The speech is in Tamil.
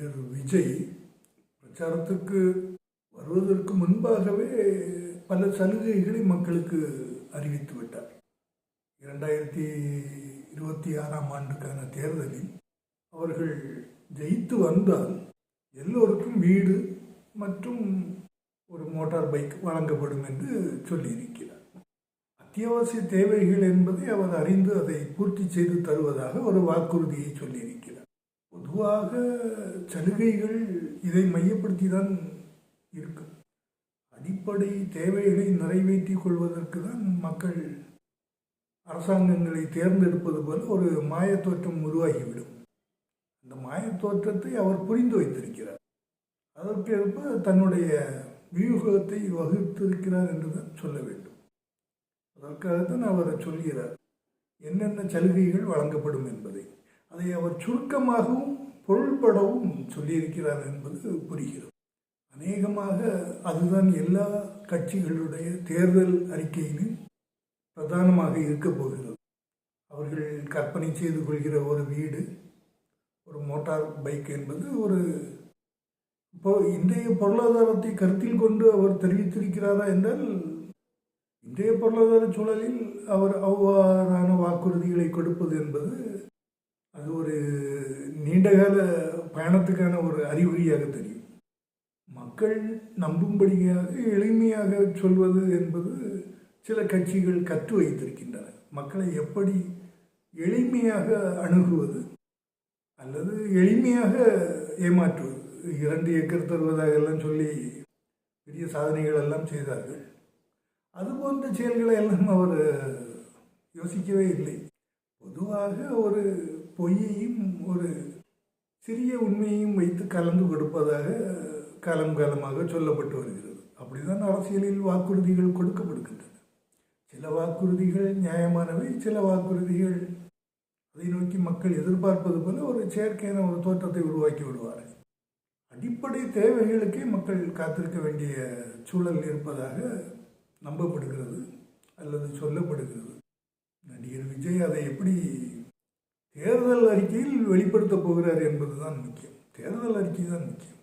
நடிகர் விஜய் பிரச்சாரத்துக்கு வருவதற்கு முன்பாகவே பல சலுகைகளை மக்களுக்கு அறிவித்து விட்டார். 2026ஆம் ஆண்டுக்கான தேர்தலில் அவர்கள் ஜெயித்து வந்தால் எல்லோருக்கும் வீடு மற்றும் ஒரு மோட்டார் பைக் வழங்கப்படும் என்று சொல்லியிருக்கிறார். அத்தியாவசிய தேவைகள் என்பதை அவர் அறிந்து அதை பூர்த்தி செய்து தருவதாக ஒரு வாக்குறுதியை சொல்லியிருக்கிறார். பொதுவாக சலுகைகள் இதை மையப்படுத்தி தான் இருக்கும். அடிப்படை தேவைகளை நிறைவேற்றிக் கொள்வதற்கு தான் மக்கள் அரசாங்கங்களை தேர்ந்தெடுப்பது போல ஒரு மாயத்தோற்றம் உருவாகிவிடும். அந்த மாயத்தோற்றத்தை அவர் புரிந்து வைத்திருக்கிறார். அதற்கேற்ப தன்னுடைய வியூகத்தை வகுத்திருக்கிறார் என்றுதான் சொல்ல வேண்டும். அதற்காகத்தான் அவர் சொல்கிறார் என்னென்ன சலுகைகள் வழங்கப்படும் என்பதை. அதை அவர் சுருக்கமாகவும் பொருள்படவும் சொல்லியிருக்கிறார் என்பது புரிகிறது. அநேகமாக அதுதான் எல்லா கட்சிகளுடைய தேர்தல் அறிக்கையிலும் பிரதானமாக இருக்கப் போகிறது. அவர்கள் கற்பனை செய்து கொள்கிற ஒரு வீடு, ஒரு மோட்டார் பைக் என்பது இப்போ இன்றைய பொருளாதாரத்தை கருத்தில் கொண்டு அவர் தெரிவித்திருக்கிறாரா என்றால், இன்றைய பொருளாதார சூழலில் அவர் அவ்வாறான வாக்குறுதிகளை கொடுப்பது என்பது அது ஒரு நீண்டகால பயணத்துக்கான ஒரு அறிகுறியாக தெரியும். மக்கள் நம்பும்படியாக எளிமையாக சொல்வது என்பது சில கட்சிகள் கற்று வைத்திருக்கின்றன. மக்களை எப்படி எளிமையாக அணுகுவது அல்லது எளிமையாக ஏமாற்றுவது. 2 ஏக்கர் தருவதாக எல்லாம் சொல்லி பெரிய சாதனைகள் எல்லாம் செய்தார்கள். அதுபோன்ற செயல்களை எல்லாம் அவர் யோசிக்கவே இல்லை. பொதுவாக ஒரு பொய்யையும் ஒரு சிறிய உண்மையையும் வைத்து கலந்து கொடுப்பதாக காலமாக சொல்லப்பட்டு வருகிறது. அப்படிதான் அரசியலில் வாக்குறுதிகள் கொடுக்கப்படுகின்றன. சில வாக்குறுதிகள் நியாயமானவை, சில வாக்குறுதிகள் அதை நோக்கி மக்கள் எதிர்பார்ப்பது போல ஒரு செயற்கையான ஒரு தோற்றத்தை உருவாக்கி விடுவார்கள். அடிப்படை தேவைகளுக்கே மக்கள் காத்திருக்க வேண்டிய சூழல் இருப்பதாக நம்பப்படுகிறது அல்லது சொல்லப்படுகிறது. நடிகர் விஜய் அதை எப்படி தேர்தல் அறிக்கையில் வெளிப்படுத்தப் போகிறார் என்பதுதான் முக்கியம். தேர்தல் அறிக்கை தான் முக்கியம்.